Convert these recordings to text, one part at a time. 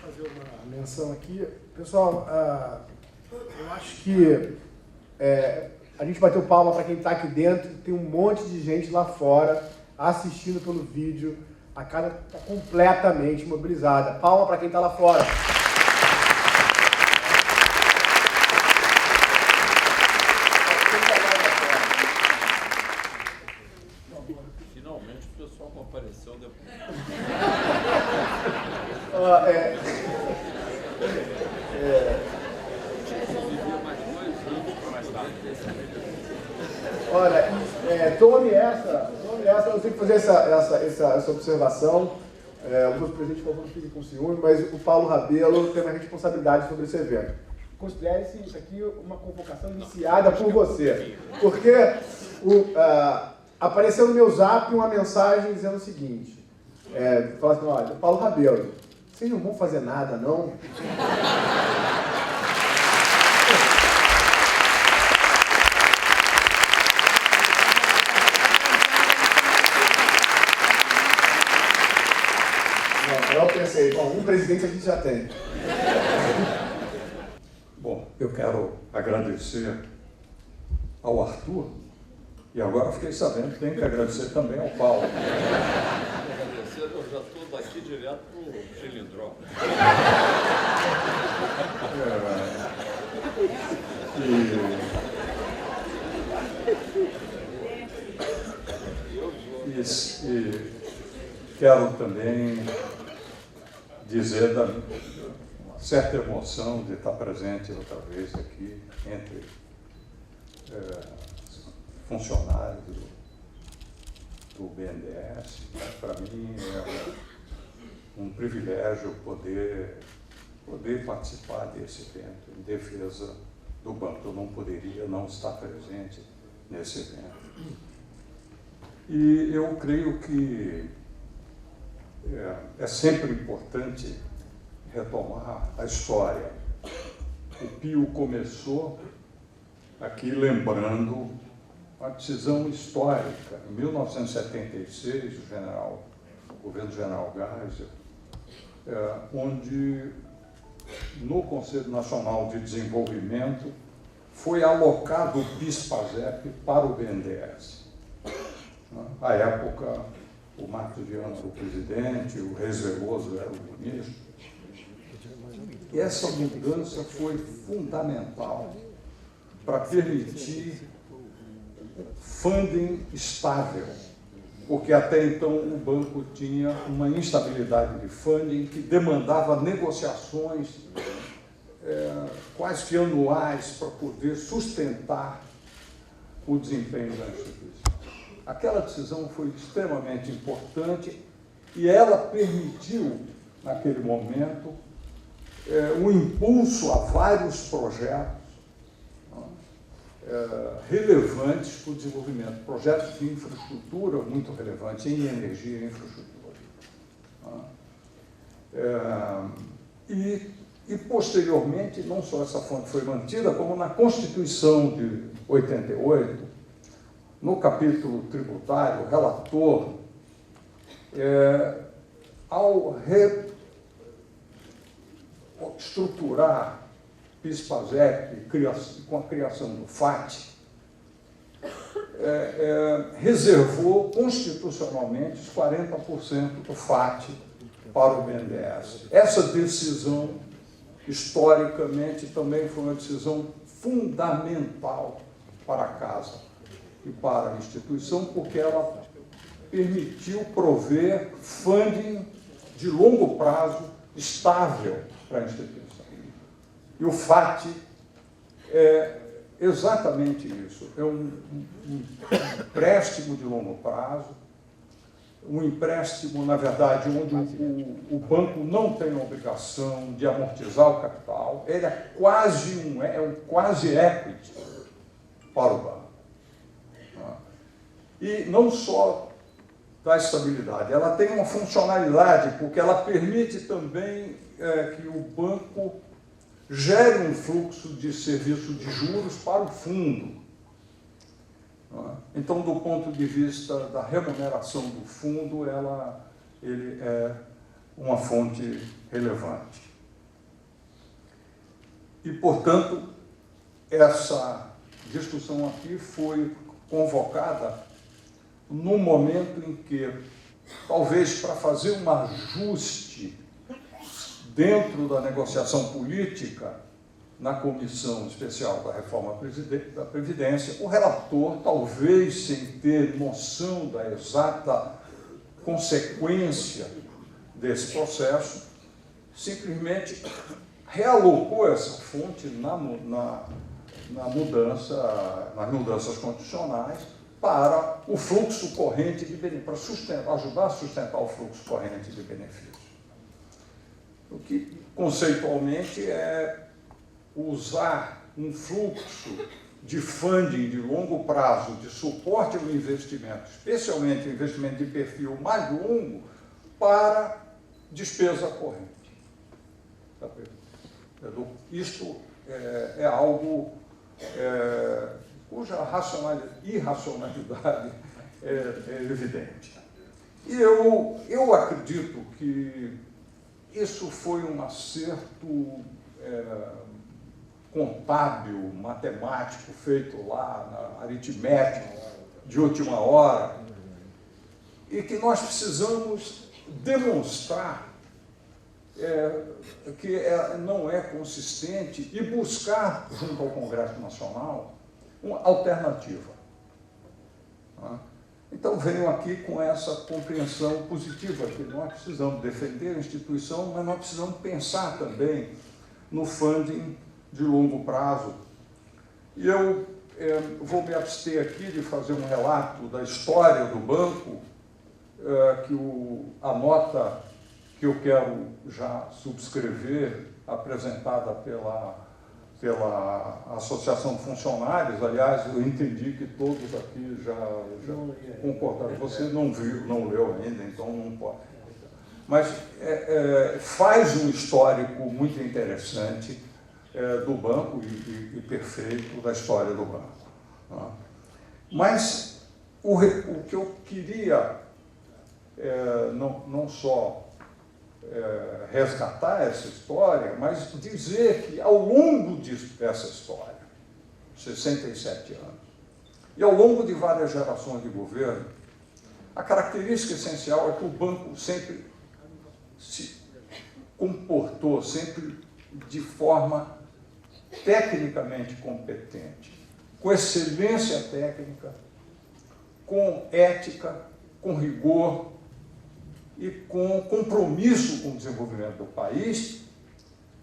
fazer uma menção aqui. Pessoal, eu acho que a gente bateu palma para quem está aqui dentro, tem um monte de gente lá fora assistindo pelo vídeo, a casa está completamente mobilizada. Palma para quem está lá fora. Finalmente o pessoal apareceu depois. Olha, tome essa, eu tenho que fazer essa observação. Os outros presidentes, por favor, não fiquem com ciúme, mas o Paulo Rabelo tem uma responsabilidade sobre esse evento. Considere-se isso aqui uma convocação iniciada por você, porque apareceu no meu zap uma mensagem dizendo o seguinte, fala assim, olha, Paulo Rabelo, vocês não vão fazer nada, não? Eu pensei, bom, um presidente a gente já tem. Bom, eu quero agradecer ao Arthur, e agora fiquei sabendo que tem que agradecer também ao Paulo. Agradecer, eu já estou daqui direto para o Cilindró. E quero também dizer da uma certa emoção de estar presente outra vez aqui entre funcionários do BNDES. Para mim é um privilégio poder participar desse evento em defesa do banco. Eu não poderia não estar presente nesse evento. E eu creio que é sempre importante retomar a história. O Pio começou aqui lembrando uma decisão histórica. Em 1976, o governo general Geisel, onde no Conselho Nacional de Desenvolvimento foi alocado o PIS/PASEP para o BNDES. À época, o Marcos Viana era o presidente, o Reis Veloso era o ministro. E essa mudança foi fundamental para permitir funding estável, porque até então o banco tinha uma instabilidade de funding que demandava negociações quase que anuais para poder sustentar o desempenho da instituição. Aquela decisão foi extremamente importante e ela permitiu, naquele momento, um impulso a vários projetos relevantes para o desenvolvimento. Projetos de infraestrutura muito relevantes, em energia e infraestrutura. E, posteriormente, não só essa fonte foi mantida, como na Constituição de 88, no capítulo tributário, o relator, ao reestruturar PIS/PASEP com a criação do FAT, reservou constitucionalmente os 40% do FAT para o BNDES. Essa decisão, historicamente, também foi uma decisão fundamental para a Casa e para a instituição, porque ela permitiu prover funding de longo prazo estável para a instituição. E o FAT é exatamente isso, é um empréstimo de longo prazo, um empréstimo, na verdade, onde o banco não tem a obrigação de amortizar o capital, ele é quase um quase equity para o banco. E não só da estabilidade, ela tem uma funcionalidade, porque ela permite também que o banco gere um fluxo de serviço de juros para o fundo. Então, do ponto de vista da remuneração do fundo, ele é uma fonte relevante. E, portanto, essa discussão aqui foi convocada num momento em que, talvez para fazer um ajuste dentro da negociação política, na Comissão Especial da Reforma da Previdência, o relator, talvez sem ter noção da exata consequência desse processo, simplesmente realocou essa fonte nas mudanças constitucionais para o fluxo corrente de benefícios, para ajudar a sustentar o fluxo corrente de benefícios. O que, conceitualmente, é usar um fluxo de funding de longo prazo, de suporte ao investimento, especialmente o investimento de perfil mais longo, para despesa corrente. Isto é algo cuja irracionalidade é evidente. E eu acredito que isso foi um acerto contábil, matemático, feito lá, na aritmética, de última hora, e que nós precisamos demonstrar que não é consistente e buscar, junto ao Congresso Nacional, uma alternativa. Então, venho aqui com essa compreensão positiva, que nós precisamos defender a instituição, mas nós precisamos pensar também no funding de longo prazo. E eu vou me abster aqui de fazer um relato da história do banco, a nota que eu quero já subscrever, apresentada pela Associação de Funcionários. Aliás, eu entendi que todos aqui já concordaram. Você não viu, não leu ainda, então não pode. Mas faz um histórico muito interessante do banco e perfeito da história do banco. Mas o que eu queria não só resgatar essa história, mas dizer que ao longo dessa história, 67 anos, e ao longo de várias gerações de governo, a característica essencial é que o banco sempre se comportou, sempre de forma tecnicamente competente, com excelência técnica, com ética, com rigor e com compromisso com o desenvolvimento do país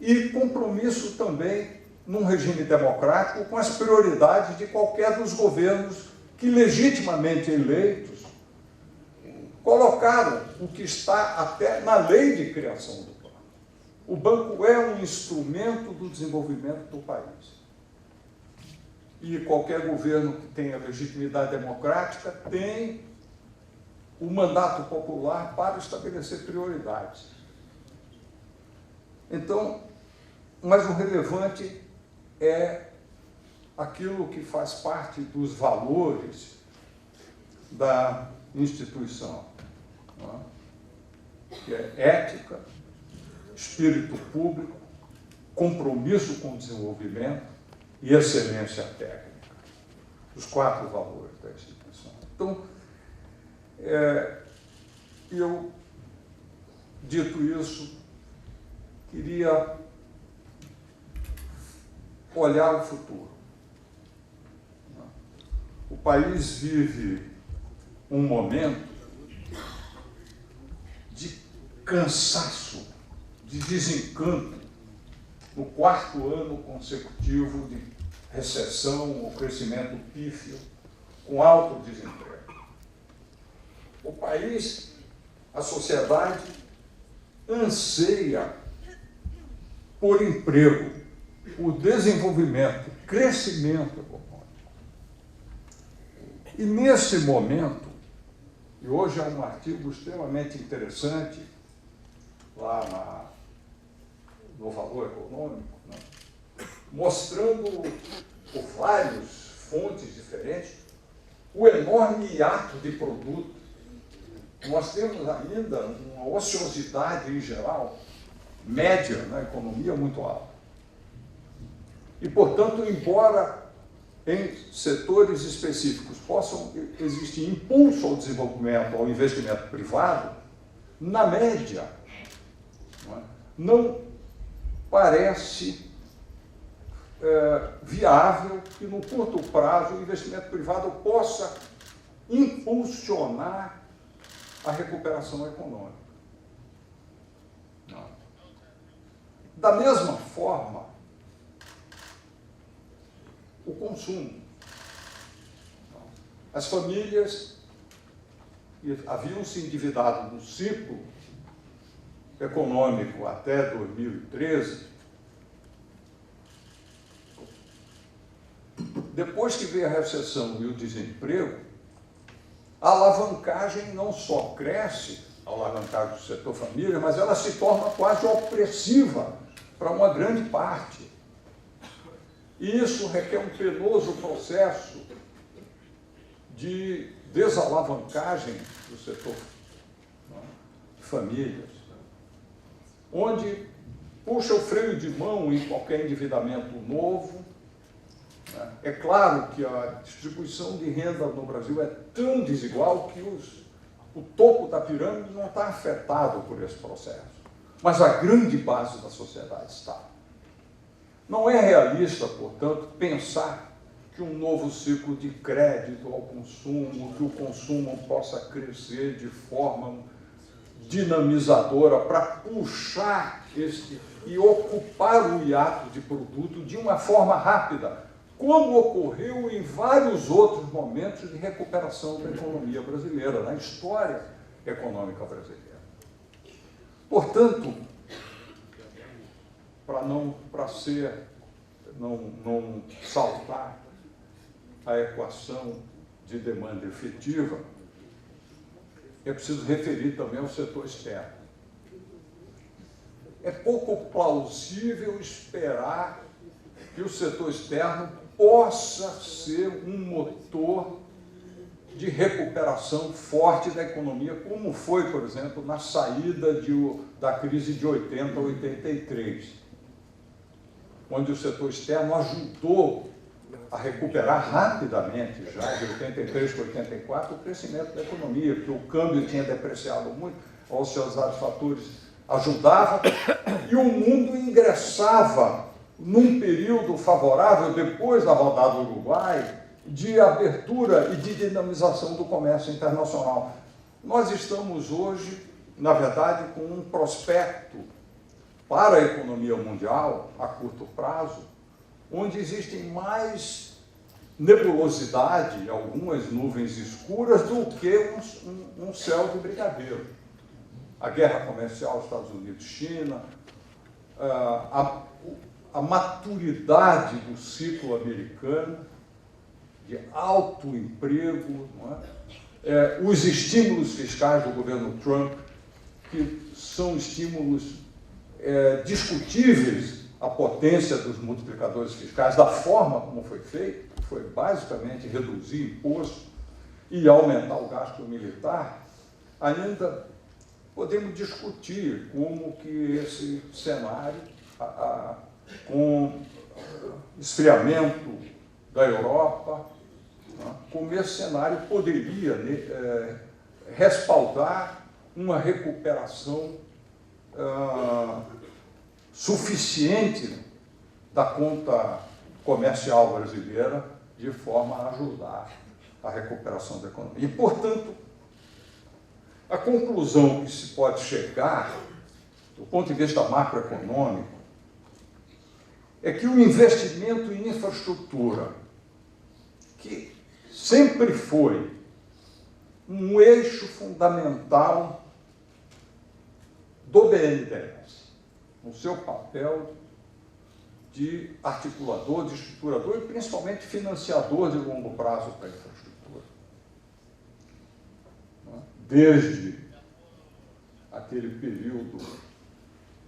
e compromisso também num regime democrático com as prioridades de qualquer dos governos que, legitimamente eleitos, colocaram o que está até na lei de criação do banco. O banco é um instrumento do desenvolvimento do país. E qualquer governo que tenha legitimidade democrática tem o mandato popular para estabelecer prioridades. Então, mas o relevante é aquilo que faz parte dos valores da instituição, não é? Que é ética, espírito público, compromisso com o desenvolvimento e excelência técnica. Os 4 valores da instituição. Então, eu, dito isso, queria olhar o futuro. O país vive um momento de cansaço, de desencanto, no 4º ano consecutivo de recessão ou crescimento pífio, com alto desemprego. O país, a sociedade, anseia por emprego, por desenvolvimento, crescimento econômico. E nesse momento, e hoje é um artigo extremamente interessante, lá no Valor Econômico, né, mostrando por várias fontes diferentes o enorme hiato de produto. Nós temos ainda uma ociosidade em geral, média na economia, muito alta. E, portanto, embora em setores específicos possam existir impulso ao desenvolvimento, ao investimento privado, na média, não parece viável que, no curto prazo, o investimento privado possa impulsionar a recuperação econômica. Não. Da mesma forma, o consumo. As famílias haviam se endividado no ciclo econômico até 2013. Depois que veio a recessão e o desemprego, a alavancagem não só cresce, a alavancagem do setor família, mas ela se torna quase opressiva para uma grande parte. E isso requer um penoso processo de desalavancagem do setor de famílias, onde puxa o freio de mão em qualquer endividamento novo. É claro que a distribuição de renda no Brasil é tão desigual que o topo da pirâmide não está afetado por esse processo, mas a grande base da sociedade está. Não é realista, portanto, pensar que um novo ciclo de crédito ao consumo, que o consumo possa crescer de forma dinamizadora para puxar e ocupar o hiato de produto de uma forma rápida, como ocorreu em vários outros momentos de recuperação da economia brasileira, na história econômica brasileira. Portanto, para não saltar a equação de demanda efetiva, é preciso referir também ao setor externo. É pouco plausível esperar que o setor externo possa ser um motor de recuperação forte da economia, como foi, por exemplo, na saída da crise de 80 a 83, onde o setor externo ajudou a recuperar rapidamente, já de 83 para 84, o crescimento da economia, porque o câmbio tinha depreciado muito, os seus fatores ajudavam, e o mundo ingressava num período favorável, depois da rodada do Uruguai, de abertura e de dinamização do comércio internacional. Nós estamos hoje, na verdade, com um prospecto para a economia mundial, a curto prazo, onde existem mais nebulosidade, algumas nuvens escuras, do que um céu de brigadeiro. A guerra comercial Estados Unidos-China, a maturidade do ciclo americano, de alto emprego, não é? Os estímulos fiscais do governo Trump, que são estímulos discutíveis, a potência dos multiplicadores fiscais, da forma como foi feito, que foi basicamente reduzir imposto e aumentar o gasto militar, ainda podemos discutir como que esse cenário, com esfriamento da Europa, como esse cenário poderia respaldar uma recuperação suficiente da conta comercial brasileira, de forma a ajudar a recuperação da economia. E, portanto, a conclusão que se pode chegar, do ponto de vista macroeconômico, é que o investimento em infraestrutura, que sempre foi um eixo fundamental do BNDES, no seu papel de articulador, de estruturador e principalmente financiador de longo prazo para a infraestrutura. Desde aquele período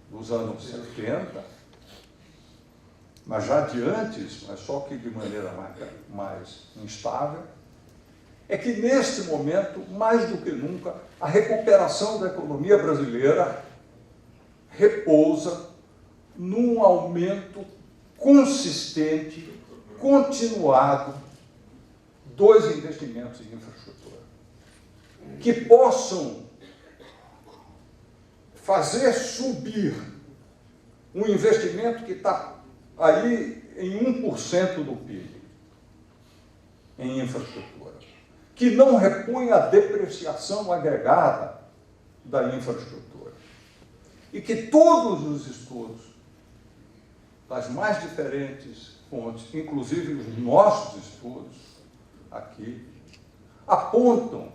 dos anos 70, mas já de antes, mas só que de maneira mais instável, é que neste momento, mais do que nunca, a recuperação da economia brasileira repousa num aumento consistente, continuado dos investimentos em infraestrutura, que possam fazer subir um investimento que está aí em 1% do PIB, em infraestrutura, que não repõe a depreciação agregada da infraestrutura, e que todos os estudos, das mais diferentes fontes, inclusive os nossos estudos aqui, apontam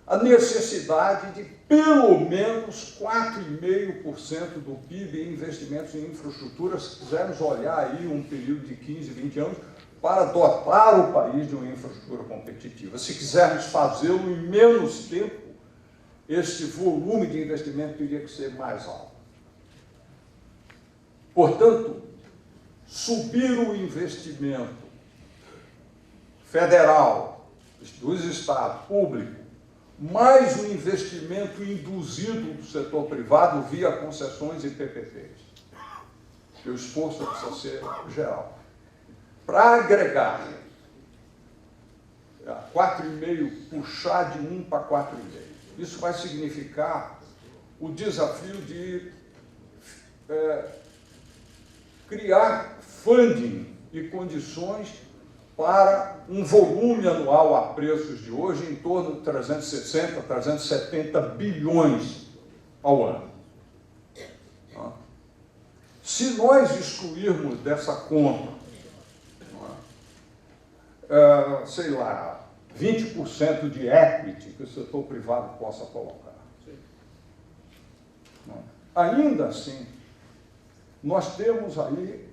a necessidade de pelo menos 4,5% do PIB em investimentos em infraestrutura, se quisermos olhar aí um período de 15, 20 anos, para dotar o país de uma infraestrutura competitiva. Se quisermos fazê-lo em menos tempo, este volume de investimento teria que ser mais alto. Portanto, subir o investimento federal, dos estados, público, mais o investimento induzido do setor privado via concessões e PPPs. O esforço precisa ser geral. Para agregar 4,5, puxar de 1 para 4,5. Isso vai significar o desafio de criar funding e condições para um volume anual a preços de hoje em torno de 360, 370 bilhões ao ano. Se nós excluirmos dessa conta, sei lá, 20% de equity que o setor privado possa colocar, ainda assim, nós temos aí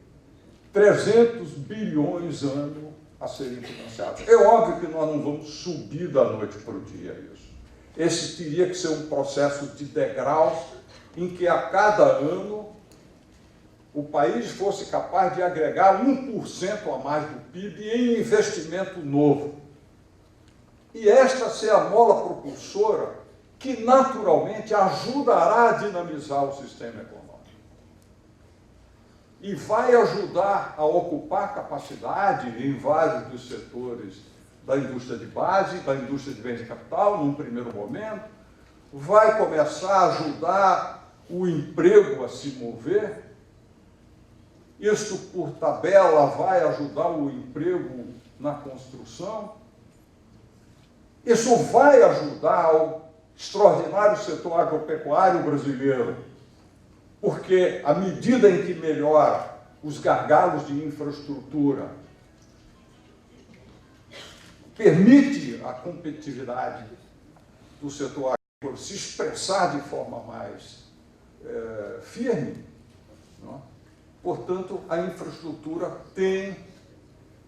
300 bilhões ano a serem financiados. É óbvio que nós não vamos subir da noite para o dia isso. Esse teria que ser um processo de degraus em que a cada ano o país fosse capaz de agregar 1% a mais do PIB em investimento novo. E esta ser a mola propulsora que naturalmente ajudará a dinamizar o sistema econômico. E vai ajudar a ocupar capacidade em vários dos setores da indústria de base, da indústria de bens de capital, num primeiro momento, vai começar a ajudar o emprego a se mover. Isso, por tabela, vai ajudar o emprego na construção. Isso vai ajudar o extraordinário setor agropecuário brasileiro, porque à medida em que melhora os gargalos de infraestrutura, permite a competitividade do setor agrícola se expressar de forma mais firme, não? Portanto, a infraestrutura tem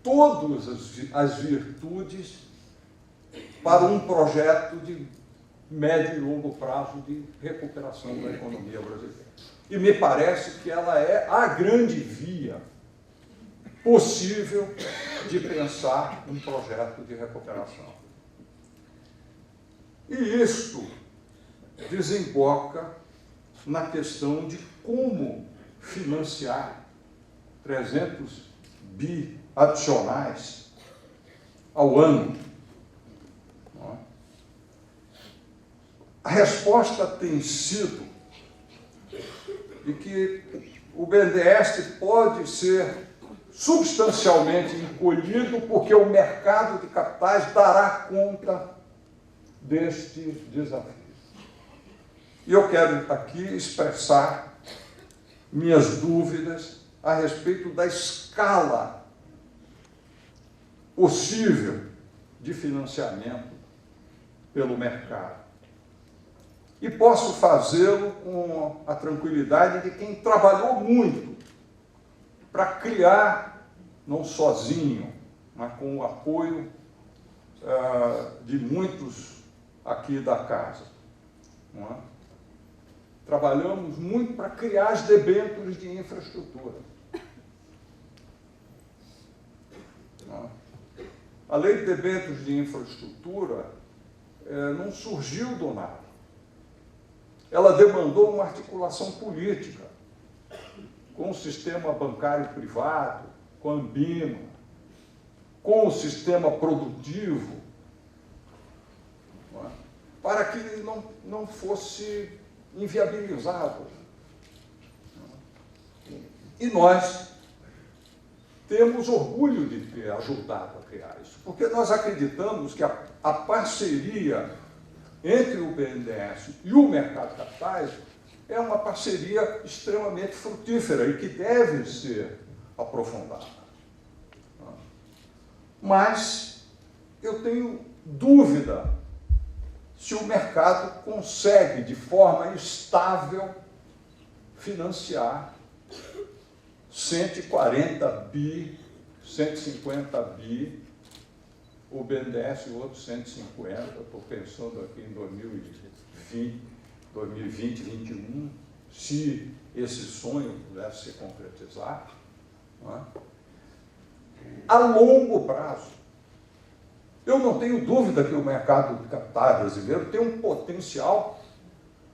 todas as virtudes para um projeto de médio e longo prazo de recuperação da economia brasileira. E me parece que ela é a grande via possível de pensar um projeto de recuperação. E isto desemboca na questão de como financiar 300 bi adicionais ao ano. A resposta tem sido de que o BNDES pode ser substancialmente encolhido porque o mercado de capitais dará conta deste desafio. E eu quero aqui expressar minhas dúvidas a respeito da escala possível de financiamento pelo mercado. E posso fazê-lo com a tranquilidade de quem trabalhou muito para criar, não sozinho, mas com o apoio de muitos aqui da casa. Não é? Trabalhamos muito para criar as debêntures de infraestrutura. Não é? A lei de debêntures de infraestrutura não surgiu do nada. Ela demandou uma articulação política com o sistema bancário privado, com a Ambima, com o sistema produtivo, não é? Para que ele não fosse inviabilizado. E nós temos orgulho de ter ajudado a criar isso, porque nós acreditamos que a parceria entre o BNDES e o mercado de capitais é uma parceria extremamente frutífera e que deve ser aprofundada. Mas eu tenho dúvida se o mercado consegue, de forma estável, financiar 140 bi, 150 bi, o BNDES e outros 150, estou pensando aqui em 2020, 2021, se esse sonho pudesse se concretizar, não é? A longo prazo. Eu não tenho dúvida que o mercado de capitais brasileiro tem um potencial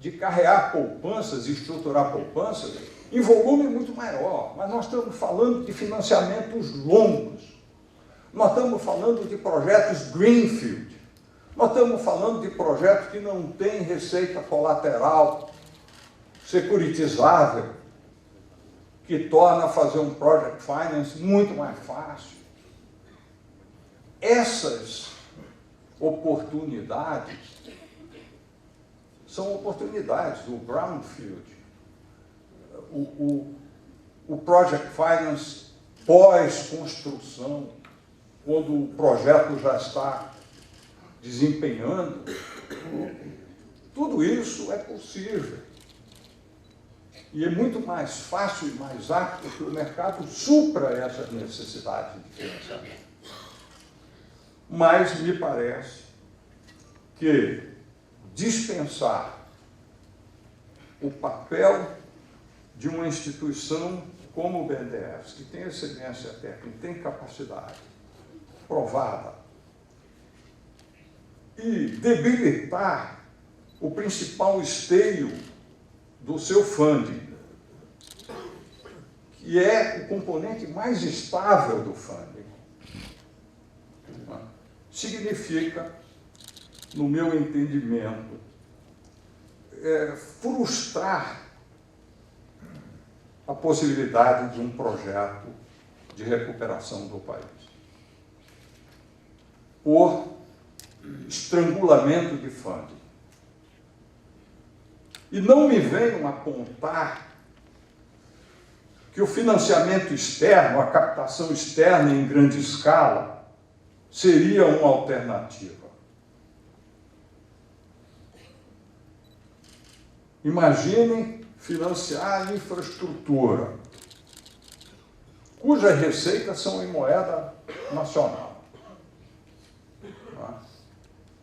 de carregar poupanças e estruturar poupanças em volume muito maior, mas nós estamos falando de financiamentos longos, nós estamos falando de projetos greenfield, nós estamos falando de projetos que não têm receita colateral securitizável, que torna fazer um project finance muito mais fácil. Essas oportunidades são oportunidades do brownfield. O project finance pós-construção, quando o projeto já está desempenhando, tudo isso é possível. E é muito mais fácil e mais apto que o mercado supra essas necessidades de financiamento. Mas me parece que dispensar o papel de uma instituição como o BNDES, que tem excelência técnica, tem capacidade provada, e debilitar o principal esteio do seu funding, que é o componente mais estável do funding, significa, no meu entendimento, frustrar a possibilidade de um projeto de recuperação do país. Por estrangulamento de funding. E não me venham apontar que o financiamento externo, a captação externa em grande escala, seria uma alternativa. Imaginem financiar a infraestrutura, cujas receitas são em moeda nacional.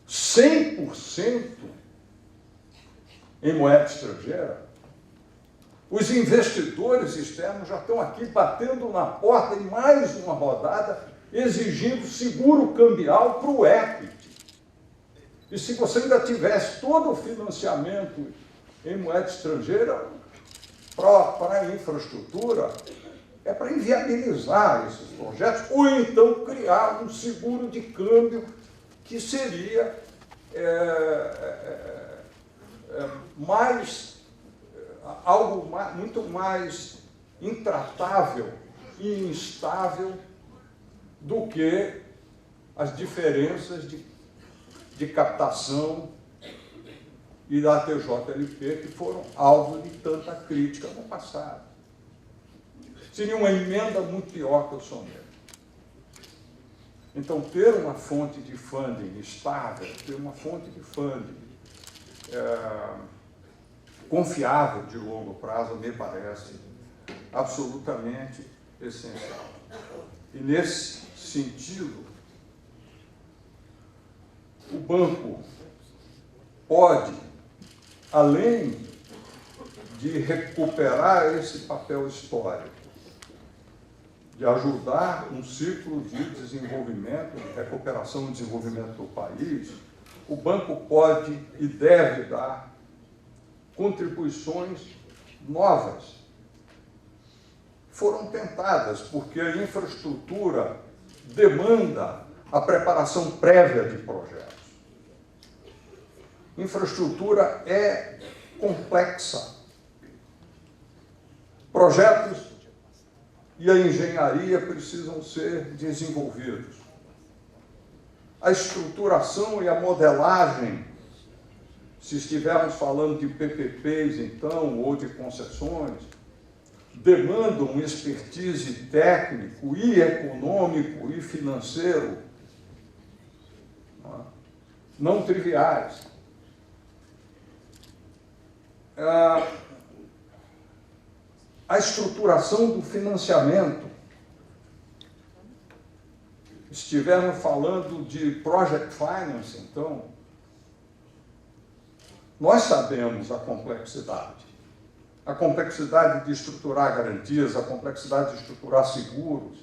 100% em moeda estrangeira. Os investidores externos já estão aqui batendo na porta em mais uma rodada, exigindo seguro cambial para o equity. E se você ainda tivesse todo o financiamento em moeda estrangeira para a infraestrutura, é para inviabilizar esses projetos, ou então criar um seguro de câmbio que seria muito mais intratável e instável do que as diferenças de captação e da TJLP, que foram alvo de tanta crítica no passado. Seria uma emenda muito pior que o soneto. Então, ter uma fonte de funding estável, ter uma fonte de funding confiável de longo prazo, me parece absolutamente essencial. E, nesse sentido, o banco pode, além de recuperar esse papel histórico, de ajudar um ciclo de desenvolvimento, de recuperação e desenvolvimento do país, o banco pode e deve dar contribuições novas foram tentadas, porque a infraestrutura demanda a preparação prévia de projetos. Infraestrutura é complexa. Projetos e a engenharia precisam ser desenvolvidos. A estruturação e a modelagem, se estivermos falando de PPPs, então, ou de concessões, demandam um expertise técnico e econômico e financeiro não triviais. A estruturação do financiamento, estivermos falando de project finance, então, nós sabemos a complexidade de estruturar garantias, a complexidade de estruturar seguros.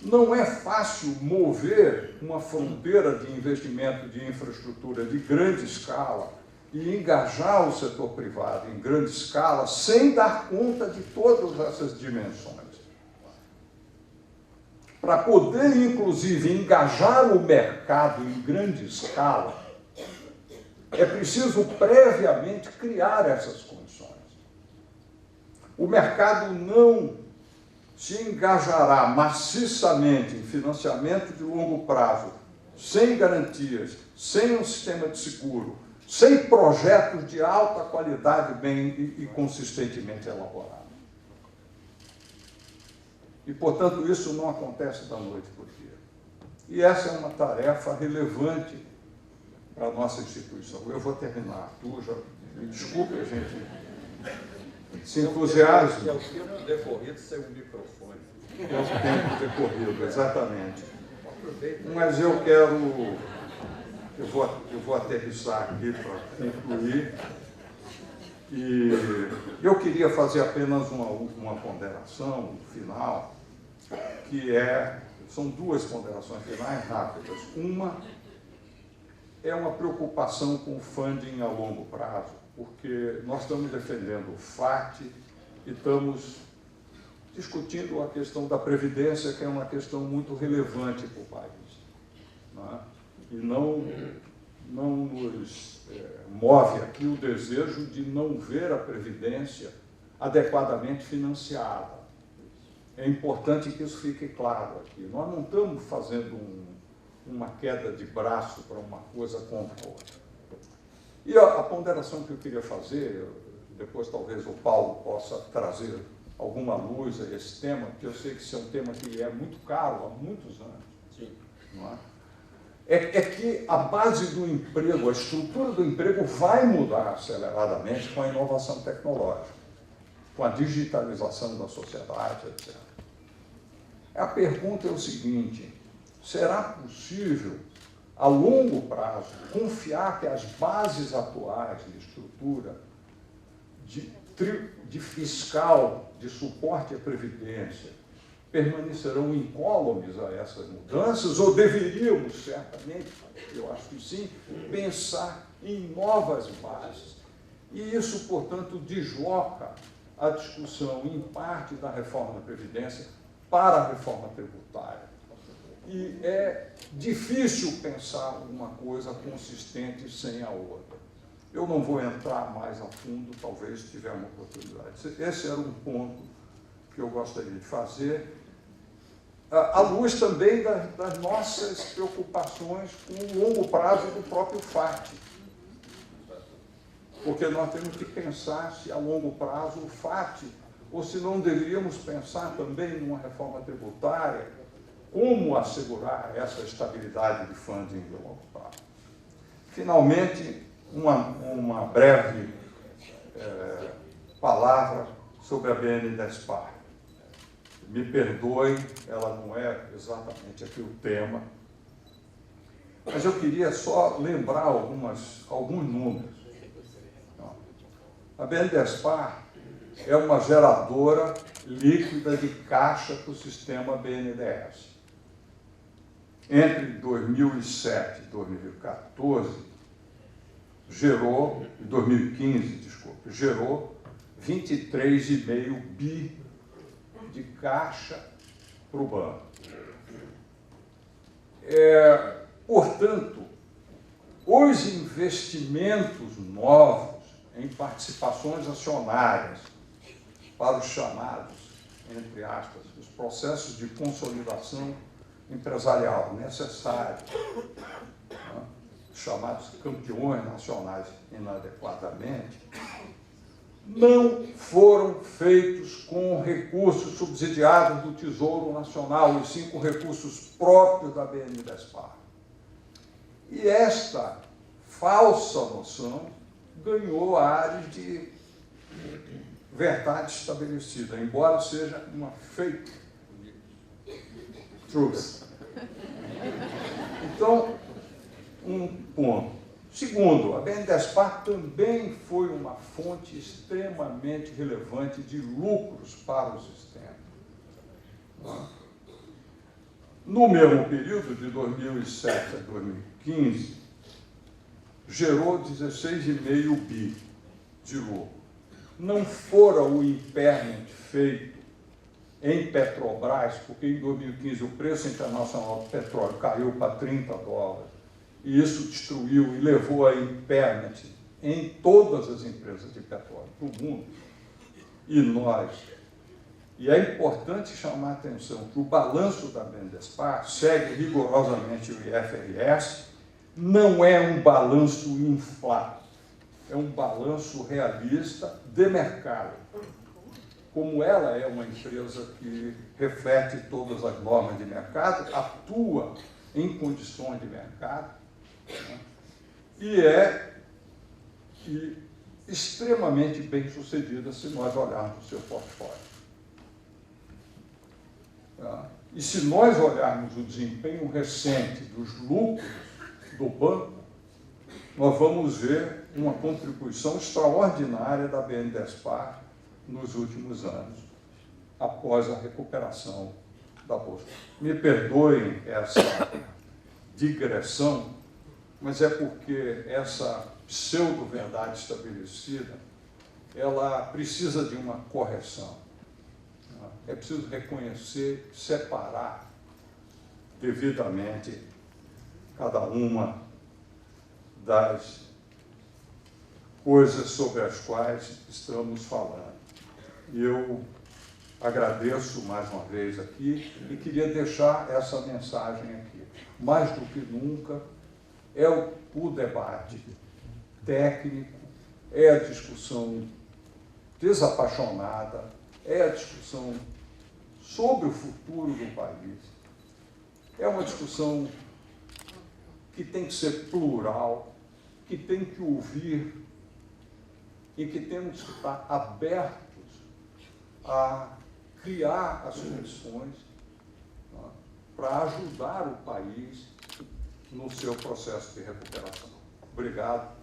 Não é fácil mover uma fronteira de investimento de infraestrutura de grande escala e engajar o setor privado em grande escala sem dar conta de todas essas dimensões. Para poder, inclusive, engajar o mercado em grande escala, é preciso previamente criar essas condições. O mercado não se engajará maciçamente em financiamento de longo prazo, sem garantias, sem um sistema de seguro, sem projetos de alta qualidade bem e consistentemente elaborados. E, portanto, isso não acontece da noite para o dia. E essa é uma tarefa relevante para a nossa instituição. Eu vou terminar. Tu já me desculpe, a gente se entusiasma. É o tempo decorrido sem um microfone. É o tempo decorrido, exatamente. Mas eu quero... Eu vou aterrissar aqui para concluir. E eu queria fazer apenas uma ponderação final, que são duas ponderações finais rápidas. Uma é uma preocupação com o funding a longo prazo, porque nós estamos defendendo o FAT e estamos discutindo a questão da Previdência, que é uma questão muito relevante para o país. Não é? E não nos move aqui o desejo de não ver a Previdência adequadamente financiada. É importante que isso fique claro aqui. Nós não estamos fazendo uma queda de braço para uma coisa contra a outra. E a ponderação que eu queria fazer, depois talvez o Paulo possa trazer alguma luz a esse tema, porque eu sei que esse é um tema que é muito caro há muitos anos. Sim. Não é? É que a base do emprego, a estrutura do emprego vai mudar aceleradamente com a inovação tecnológica, com a digitalização da sociedade, etc. A pergunta é o seguinte: será possível, a longo prazo, confiar que as bases atuais de estrutura, de fiscal, de suporte à Previdência, permanecerão incólumes a essas mudanças, ou deveríamos, certamente, eu acho que sim, pensar em novas bases? E isso, portanto, desloca a discussão, em parte, da reforma da Previdência para a reforma tributária. E é difícil pensar uma coisa consistente sem a outra. Eu não vou entrar mais a fundo, talvez se tiver uma oportunidade. Esse era um ponto que eu gostaria de fazer, à luz também das nossas preocupações com o longo prazo do próprio FAT. Porque nós temos que pensar se a longo prazo o FAT, ou se não deveríamos pensar também numa reforma tributária, como assegurar essa estabilidade de funding de longo prazo. Finalmente, uma breve palavra sobre a BNDESPar. Me perdoem, ela não é exatamente aqui o tema, mas eu queria só lembrar alguns números. A BNDESPar é uma geradora líquida de caixa para o sistema BNDES. Entre 2007 e 2014, gerou 2015, desculpe, gerou 23,5 bi de caixa para o banco. Portanto, os investimentos novos em participações acionárias para os chamados, entre aspas, os processos de consolidação empresarial necessários, né, chamados campeões nacionais inadequadamente, não foram feitos com recursos subsidiados do Tesouro Nacional, e sim com recursos próprios da BNDESPar. E esta falsa noção ganhou ares de verdade estabelecida, embora seja uma fake truth. Então, um ponto. Segundo, a BNDESPar também foi uma fonte extremamente relevante de lucros para o sistema. No mesmo período, de 2007 a 2015, gerou 16,5 bi de lucro. Não fora o impairment feito em Petrobras, porque em 2015 o preço internacional do petróleo caiu para $30, e isso destruiu e levou a impairment em todas as empresas de petróleo do mundo. E é importante chamar a atenção que o balanço da BNDESPar segue rigorosamente o IFRS, não é um balanço inflado, é um balanço realista de mercado. Como ela é uma empresa que reflete todas as normas de mercado, atua em condições de mercado, né, e é extremamente bem sucedida se nós olharmos o seu portfólio. E se nós olharmos o desempenho recente dos lucros do banco, nós vamos ver uma contribuição extraordinária da BNDESPar nos últimos anos, após a recuperação da Bolsa. Me perdoem essa digressão, mas é porque essa pseudo-verdade estabelecida, ela precisa de uma correção. É preciso reconhecer, separar devidamente cada uma das coisas sobre as quais estamos falando. E eu agradeço mais uma vez aqui e queria deixar essa mensagem aqui. Mais do que nunca, é o debate técnico, é a discussão desapaixonada, é a discussão sobre o futuro do país. É uma discussão que tem que ser plural, que tem que ouvir e que temos que estar abertos a criar as condições, né, para ajudar o país no seu processo de recuperação. Obrigado.